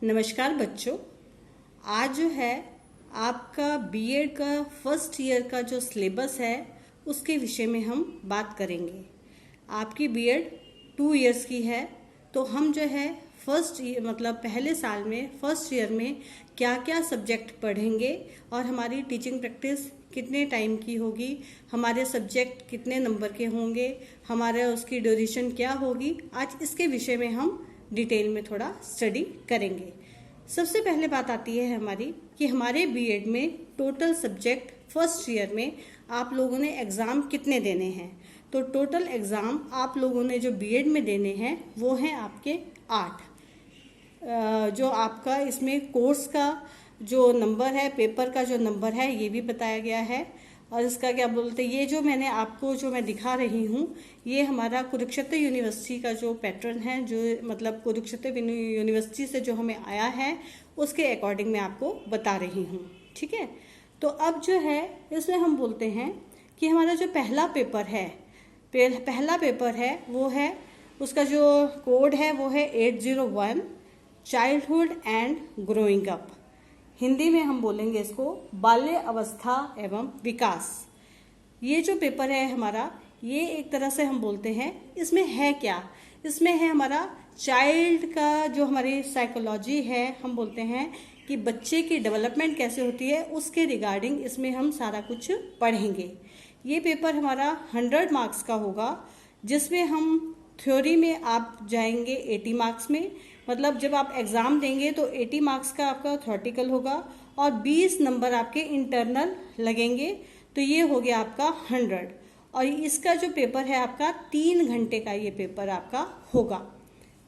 नमस्कार बच्चों। आज जो है आपका बीएड का फर्स्ट ईयर का जो सिलेबस है उसके विषय में हम बात करेंगे। आपकी बीएड 2 इयर्स की है, तो हम जो है फर्स्ट ईयर मतलब पहले साल में फर्स्ट ईयर में क्या क्या सब्जेक्ट पढ़ेंगे और हमारी टीचिंग प्रैक्टिस कितने टाइम की होगी, हमारे सब्जेक्ट कितने नंबर के होंगे, हमारा उसकी ड्यूरेशन क्या होगी, आज इसके विषय में हम डिटेल में थोड़ा स्टडी करेंगे। सबसे पहले बात आती है हमारी कि हमारे बीएड में टोटल सब्जेक्ट फर्स्ट ईयर में आप लोगों ने एग्ज़ाम कितने देने हैं। तो टोटल एग्ज़ाम आप लोगों ने जो बीएड में देने हैं वो हैं आपके 8। जो आपका इसमें कोर्स का जो नंबर है, पेपर का जो नंबर है, ये भी बताया गया है। और इसका क्या बोलते हैं, ये जो मैंने आपको जो मैं दिखा रही हूँ ये हमारा कुरुक्षेत्र यूनिवर्सिटी का जो पैटर्न है, जो मतलब कुरुक्षेत्र यूनिवर्सिटी से जो हमें आया है उसके अकॉर्डिंग मैं आपको बता रही हूँ। ठीक है, तो अब जो है इसमें हम बोलते हैं कि हमारा जो पहला पेपर है वो है, उसका जो कोड है वो है 801 childhood and growing up. Hindi में हम बोलेंगे इसको बाल्य अवस्था एवं विकास। ये जो पेपर है हमारा, ये एक तरह से हम बोलते हैं इसमें है क्या, इसमें है हमारा चाइल्ड का जो हमारी साइकोलॉजी है, हम बोलते हैं कि बच्चे की डेवलपमेंट कैसे होती है उसके रिगार्डिंग इसमें हम सारा कुछ पढ़ेंगे। ये पेपर हमारा 100 मार्क्स का होगा, जिसमें हम थ्योरी में आप जाएंगे 80 मार्क्स में, मतलब जब आप एग्ज़ाम देंगे तो 80 मार्क्स का आपका थ्योरेटिकल होगा और 20 नंबर आपके इंटरनल लगेंगे, तो ये हो गया आपका 100। और इसका जो पेपर है आपका 3 घंटे का ये पेपर आपका होगा।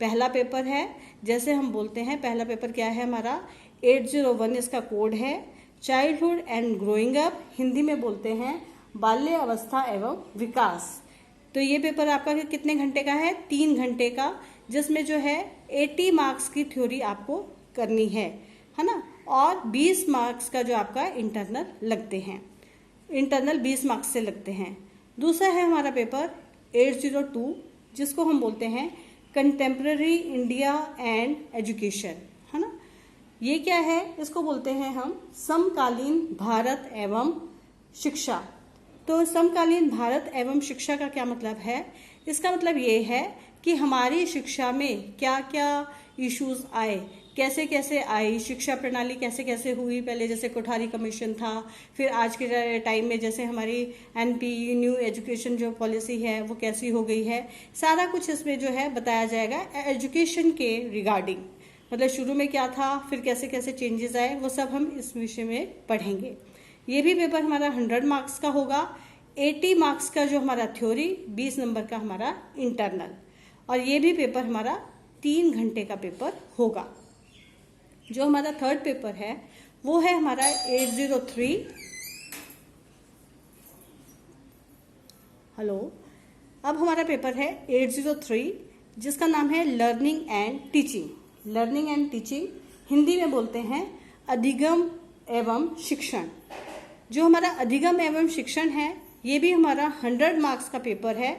पहला पेपर है, जैसे हम बोलते हैं पहला पेपर क्या है हमारा 801, इसका कोड है childhood and growing up, Hindi में बोलते हैं बाल्य अवस्था एवं विकास। तो ये पेपर आपका कितने घंटे का है, 3 घंटे का, जिसमें जो है 80 मार्क्स की थ्योरी आपको करनी है ना, और 20 मार्क्स का जो आपका इंटरनल लगते हैं, इंटरनल 20 मार्क्स से लगते हैं। दूसरा है हमारा पेपर 802, जिसको हम बोलते हैं कंटेम्प्रेरी इंडिया एंड एजुकेशन, है ना। ये क्या है, इसको बोलते हैं हम समकालीन भारत एवं शिक्षा। तो समकालीन भारत एवं शिक्षा का क्या मतलब है, इसका मतलब ये है कि हमारी शिक्षा में क्या क्या इश्यूज आए, कैसे कैसे आई, शिक्षा प्रणाली कैसे कैसे हुई, पहले जैसे कोठारी कमीशन था, फिर आज के टाइम में जैसे हमारी एनपी न्यू एजुकेशन जो पॉलिसी है वो कैसी हो गई है, सारा कुछ इसमें जो है बताया जाएगा एजुकेशन के रिगार्डिंग। मतलब शुरू में क्या था, फिर कैसे कैसे चेंजेस आए, वो सब हम इस विषय में पढ़ेंगे। ये भी पेपर हमारा 100 मार्क्स का होगा, 80 मार्क्स का जो हमारा थ्योरी, 20 नंबर का हमारा इंटरनल, और ये भी पेपर हमारा 3 घंटे का पेपर होगा। जो हमारा थर्ड पेपर है वो है हमारा 803। हेलो, अब हमारा पेपर है 803, जिसका नाम है learning and teaching. Learning and teaching Hindi में बोलते हैं अधिगम एवं शिक्षण। जो हमारा अधिगम एवं शिक्षण है ये भी हमारा 100 मार्क्स का पेपर है।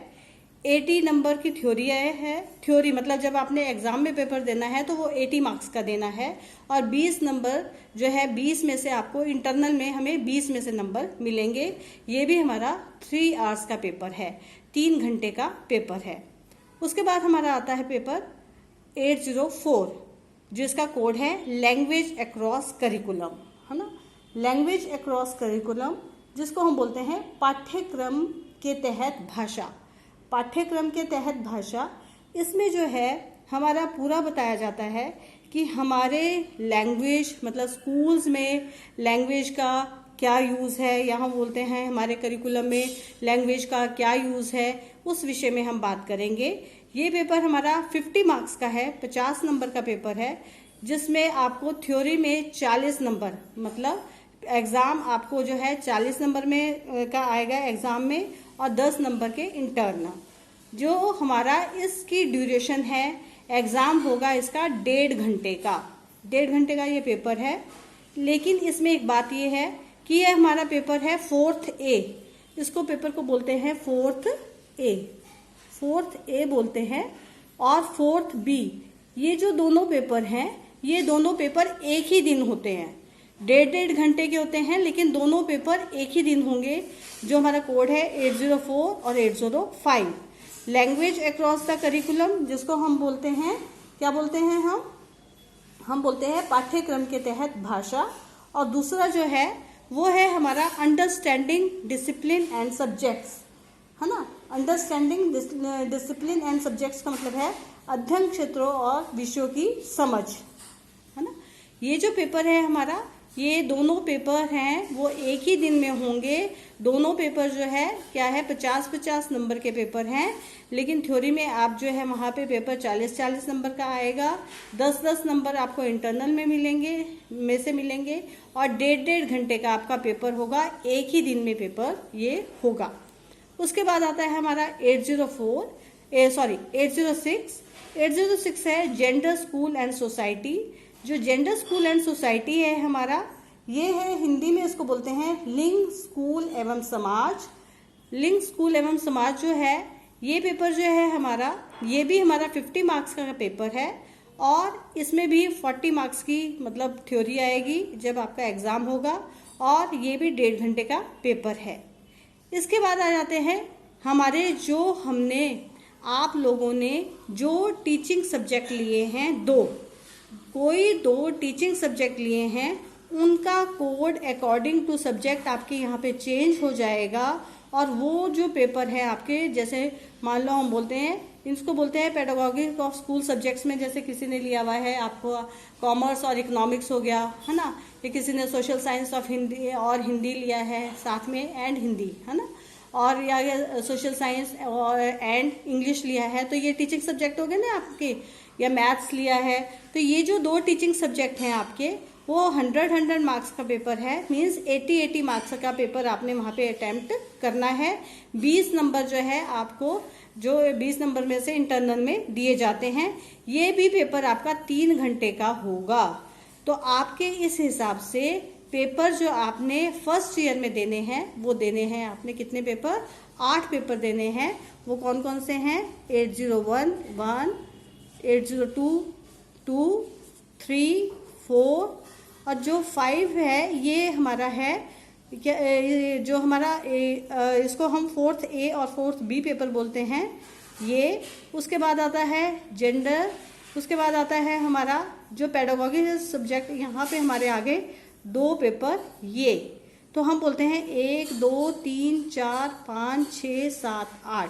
80 नंबर की थ्योरी है, थ्योरी मतलब जब आपने एग्जाम में पेपर देना है तो वो 80 मार्क्स का देना है, और 20 नंबर जो है 20 में से आपको इंटरनल में हमें 20 में से नंबर मिलेंगे। ये भी हमारा 3 आवर्स का पेपर है, 3 घंटे का पेपर है। उसके बाद हमारा आता है पेपर 804, जिसका कोड है लैंग्वेज अक्रॉस करिकुलम, है ना। लैंग्वेज अक्रॉस करिकुलम, जिसको हम बोलते हैं पाठ्यक्रम के तहत भाषा। पाठ्यक्रम के तहत भाषा, इसमें जो है हमारा पूरा बताया जाता है कि हमारे लैंग्वेज मतलब स्कूल्स में लैंग्वेज का क्या यूज़ है, यहाँ बोलते हैं हमारे करिकुलम में लैंग्वेज का क्या यूज़ है, उस विषय में हम बात करेंगे। ये पेपर हमारा 50 मार्क्स का है, 50 नंबर का पेपर है, जिसमें आपको थ्योरी में 40 नंबर, मतलब एग्ज़ाम आपको जो है 40 नंबर में का आएगा एग्ज़ाम में, और 10 नंबर के इंटरनल। जो हमारा इसकी ड्यूरेशन है, एग्ज़ाम होगा इसका 1.5 घंटे का, 1.5 घंटे का ये पेपर है। लेकिन इसमें एक बात ये है कि ये हमारा पेपर है 4th A, इसको पेपर को बोलते हैं 4th A बोलते हैं, और 4th B, ये जो दोनों पेपर हैं ये दोनों पेपर एक ही दिन होते हैं, 1.5 घंटे के होते हैं, लेकिन दोनों पेपर एक ही दिन होंगे। जो हमारा कोड है 804 और 805। लैंग्वेज अक्रॉस द करिकुलम, जिसको हम बोलते हैं, क्या बोलते हैं हम बोलते हैं पाठ्यक्रम के तहत भाषा। और दूसरा जो है वो है हमारा अंडरस्टैंडिंग डिसिप्लिन एंड सब्जेक्ट्स, है ना। अंडरस्टैंडिंग डिसिप्लिन एंड सब्जेक्ट्स का मतलब है अध्ययन क्षेत्रों और विषयों की समझ, है ना। ये जो पेपर है हमारा, ये दोनों पेपर हैं वो एक ही दिन में होंगे। दोनों पेपर जो है क्या है, 50-50 नंबर के पेपर हैं, लेकिन थ्योरी में आप जो है वहाँ पे पेपर 40-40 नंबर का आएगा। 10-10 नंबर आपको इंटरनल में मिलेंगे और 1.5 घंटे का आपका पेपर होगा, एक ही दिन में पेपर ये होगा। उसके बाद आता है हमारा 806। 806 है जेंडर स्कूल एंड सोसाइटी। जो जेंडर स्कूल एंड सोसाइटी है हमारा, ये है हिंदी में इसको बोलते हैं लिंग स्कूल एवं समाज। लिंग स्कूल एवं समाज जो है ये पेपर जो है हमारा, ये भी हमारा 50 मार्क्स का पेपर है और इसमें भी 40 मार्क्स की मतलब थ्योरी आएगी जब आपका एग्जाम होगा, और ये भी 1.5 घंटे का पेपर है। इसके बाद आ जाते हैं हमारे जो हमने आप लोगों ने जो टीचिंग सब्जेक्ट लिए हैं, कोई दो टीचिंग सब्जेक्ट लिए हैं, उनका कोड अकॉर्डिंग टू सब्जेक्ट आपके यहाँ पे चेंज हो जाएगा। और वो जो पेपर है आपके, जैसे मान लो हम बोलते हैं, इसको बोलते हैं पेडागॉजी ऑफ स्कूल सब्जेक्ट्स में, जैसे किसी ने लिया हुआ है आपको कॉमर्स और इकोनॉमिक्स हो गया, है ना, या किसी ने सोशल साइंस ऑफ हिंदी और हिंदी लिया है साथ में एंड हिंदी, है ना, और या सोशल साइंस और एंड इंग्लिश लिया है, तो ये टीचिंग सब्जेक्ट हो गए ना आपके, या मैथ्स लिया है। तो ये जो दो टीचिंग सब्जेक्ट हैं आपके, वो 100 मार्क्स का पेपर है, मीन्स 80 मार्क्स का पेपर आपने वहाँ पे अटेम्प्ट करना है। 20 नंबर जो है आपको, जो 20 नंबर में से इंटरनल में दिए जाते हैं। ये भी पेपर आपका 3 घंटे का होगा। तो आपके इस हिसाब से पेपर जो आपने फर्स्ट ईयर में देने हैं, वो देने हैं आपने कितने पेपर, 8 पेपर देने हैं। वो कौन कौन से हैं, 801, 1, 802, 2, 3, 4 और जो 5 है ये हमारा है जो हमारा इसको हम 4th A और 4th B पेपर बोलते हैं ये। उसके बाद आता है जेंडर, उसके बाद आता है हमारा जो पेडागॉजी सब्जेक्ट, यहाँ पे हमारे आगे 2 पेपर ये। तो हम बोलते हैं 1, 2, 3, 4, 5, 6, 7, 8।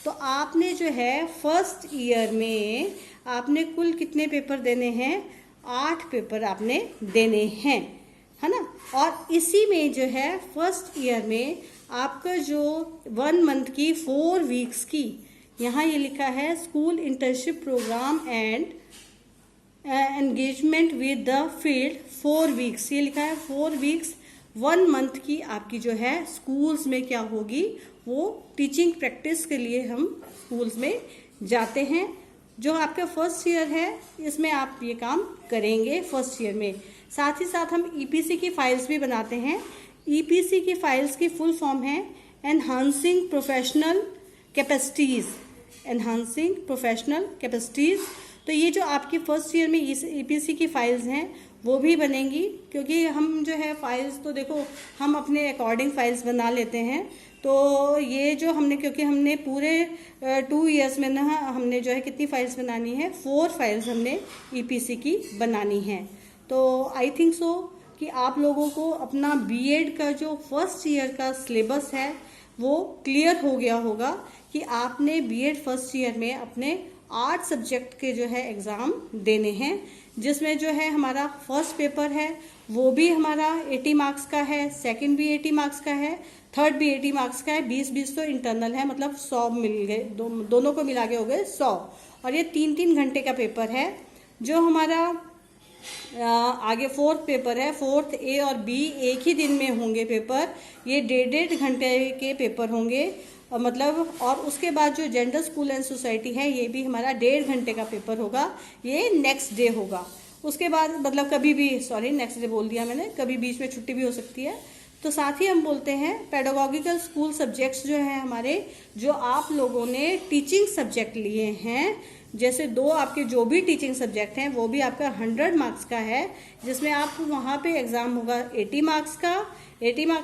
तो आपने जो है फर्स्ट ईयर में आपने कुल कितने पेपर देने हैं, 8 पेपर आपने देने हैं, है ना। और इसी में जो है फर्स्ट ईयर में आपका जो 1 मंथ की 4 वीक्स की, यहाँ ये लिखा है school internship programme and engagement with the field 4 weeks, ये लिखा है 4 वीक्स 1 मंथ की आपकी जो है स्कूल्स में क्या होगी, वो टीचिंग प्रैक्टिस के लिए हम स्कूल्स में जाते हैं। जो आपका फर्स्ट ईयर है इसमें आप ये काम करेंगे फर्स्ट ईयर में। साथ ही साथ हम ईपीसी की फाइल्स भी बनाते हैं। ईपीसी की फाइल्स की फुल फॉर्म है enhancing professional capacities, enhancing professional capacities. तो ये जो आपकी फर्स्ट ईयर में ईपीसी की फाइल्स हैं वो भी बनेंगी, क्योंकि हम जो है फाइल्स तो देखो हम अपने अकॉर्डिंग फाइल्स बना लेते हैं। तो ये जो हमने, क्योंकि हमने पूरे 2 इयर्स में ना हमने जो है कितनी फाइल्स बनानी है, 4 फाइल्स हमने ईपीसी की बनानी है। तो आई थिंक सो कि आप लोगों को अपना बीएड का जो फर्स्ट ईयर का सिलेबस है वो क्लियर हो गया होगा कि आपने बीएड फर्स्ट ईयर में अपने 8 सब्जेक्ट के जो है एग्ज़ाम देने हैं, जिसमें जो है हमारा फर्स्ट पेपर है वो भी हमारा 80 मार्क्स का है, सेकंड भी 80 मार्क्स का है, थर्ड भी 80 मार्क्स का है, 20-20 तो इंटरनल है, मतलब 100 मिल गए, दोनों को मिला के हो गए 100। और ये 3-3 घंटे का पेपर है। जो हमारा आगे 4th पेपर है, 4th A और B एक ही दिन में होंगे पेपर, ये 1.5 घंटे के पेपर होंगे मतलब। और उसके बाद जो जेंडर स्कूल एंड सोसाइटी है ये भी हमारा 1.5 घंटे का पेपर होगा, ये नेक्स्ट डे होगा। उसके बाद मतलब कभी भी, सॉरी नेक्स्ट डे बोल दिया मैंने, कभी बीच में छुट्टी भी हो सकती है। तो साथ ही हम बोलते हैं पेडागॉजिकल स्कूल सब्जेक्ट्स जो है हमारे, जो आप लोगों ने टीचिंग सब्जेक्ट लिए हैं, जैसे 2 आपके जो भी टीचिंग सब्जेक्ट हैं वो भी आपका 100 मार्क्स का है, जिसमें आप वहाँ पे एग्जाम होगा 80 मार्क्स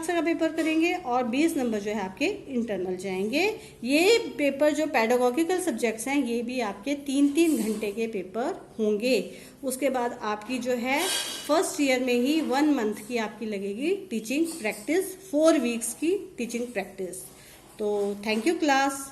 का पेपर करेंगे और 20 नंबर जो है आपके इंटरनल जाएंगे। ये पेपर जो पेडागोगिकल सब्जेक्ट्स हैं ये भी आपके 3-3 घंटे के पेपर होंगे। उसके बाद आपकी जो है फर्स्ट ईयर में ही 1 मंथ की आपकी लगेगी टीचिंग प्रैक्टिस, 4 वीक्स की टीचिंग प्रैक्टिस। तो थैंक यू क्लास।